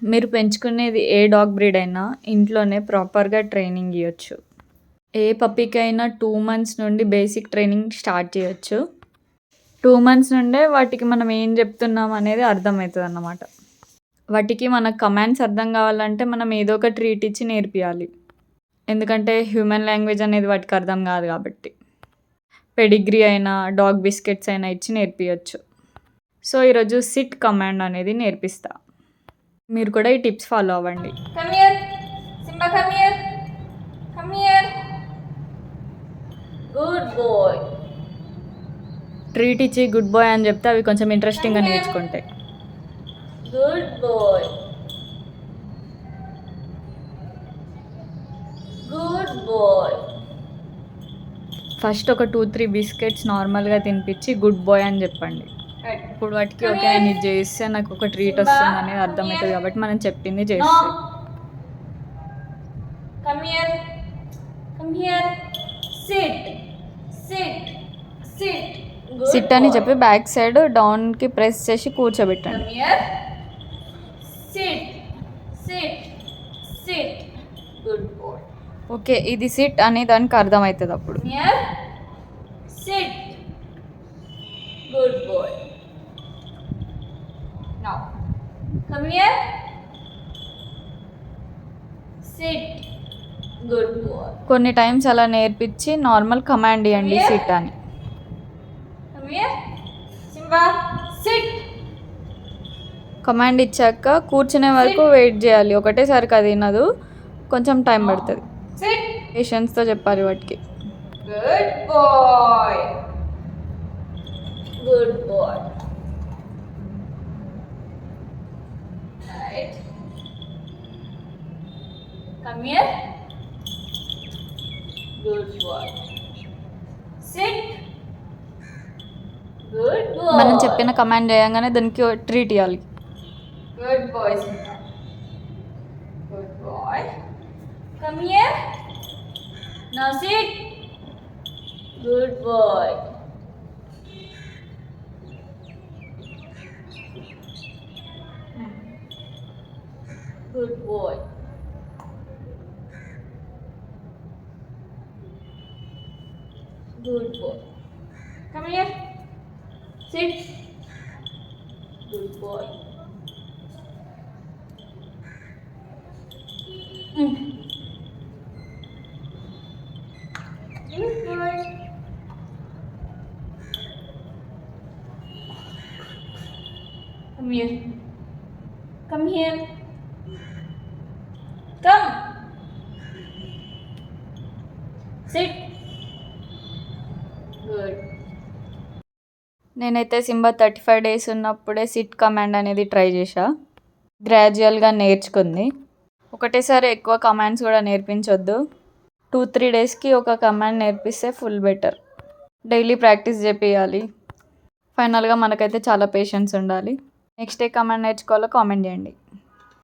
మీరు పెంచుకునేది ఏ dog breed అయినా ఇంట్లోనే ప్రాపర్‌గా ట్రైనింగ్ ఇయ్యొచ్చు. ఏ పప్పీకైనా 2 మంత్స్ నుండి బేసిక్ ట్రైనింగ్ స్టార్ట్ చేయొచ్చు. 2 మంత్స్ నుండే వాటికి మనం ఏం చెప్తున్నాం అనేది అర్థమవుతదన్నమాట. వాటికి మన కమాండ్స్ అర్థం కావాలంటే మనం ఏదో ఒక ట్రీట్ ఇచ్చి నేర్పియాలి. ఎందుకంటే హ్యూమన్ లాంగ్వేజ్ అనేది వాటికి అర్థం కాదు కాబట్టి. పెడిగ్రీ అయినా, డాగ్ బిస్కెట్స్ అయినా ఇచ్చి నేర్పియొచ్చు. సో, ఈరోజు సిట్ కమాండ్ అనేది నేర్పిస్తా. మీరు కూడా ఈ టిప్స్ ఫాలో అవ్వండి. Come here. Simba, come here. Come here. Good boy. Treat ఇచ్చి గుడ్ బాయ్ అని చెప్తే అవి కొంచెం ఇంట్రెస్టింగ్‌గా నేర్చుకుంటాయి. Good boy. Good boy. First ఒక 2, 3 బిస్కెట్స్ నార్మల్‌గా తినిపించి గుడ్ బాయ్ అని చెప్పండి. Right. ఇప్పుడు వాటికి ఓకే నేను ఇది చేస్తే నాకు ఒక ట్రీట్ వస్తుంది అనేది అర్థమవుతుంది కాబట్టి మనం చెప్పింది చేస్తాయి. No. Come here. Come here. Sit. Sit. Sit. Good SIT అని boy. చెప్పి బ్యాక్ సైడ్ డౌన్కి ప్రెస్ చేసి కూర్చోబెట్టండి. Come here. Sit. Sit. Sit. Good boy. Okay ఇది సిట్ అని దానికి అర్థమవుతుంది అప్పుడు. Come here. Sit. Good boy. Now. Come here. Sit. Good boy. కొన్ని times అలా నేర్పించి నార్మల్ కమాండ్ ఇవ్వండి Yeah. సిట్ అని. Come here. Simba. Sit. Command ఇచ్చాక కూర్చునే వరకు వెయిట్ చేయాలి. ఒకటేసారికి అది వినదు, కొంచెం టైం పడుతుంది. Sit. పేషెన్స్తో చెప్పాలి వాటికి. Good boy. Good boy. Right. Come here. Good boy. Sit. Good boy. మనం చెప్పిన కమాండ్ చేయగానే దానికి ట్రీట్ ఇవ్వాలి. Good boy, Simba. Good boy. Come here. Now sit. Good boy. Good boy. Good boy. Come here. Sit. Good boy. Good boy. Come here. Come here. Come. Sit. Good. నేనైతే Simba 35 days ఉన్నప్పుడే SIT command అనేది try చేశా. గ్రాడ్యువల్గా నేర్చుకుంది. ఒకటేసారి ఎక్కువ commands కూడా నేర్పించొద్దు. 2-3 డేస్కి ఒక కమాండ్ నేర్పిస్తే ఫుల్ బెటర్. డైలీ ప్రాక్టీస్ చేపియాలి. ఫైనల్గా మనకైతే చాలా పేషెన్స్ ఉండాలి. నెక్స్ట్ ఏ కమాండ్ నేర్చుకోవాలో కామెంట్ చేయండి.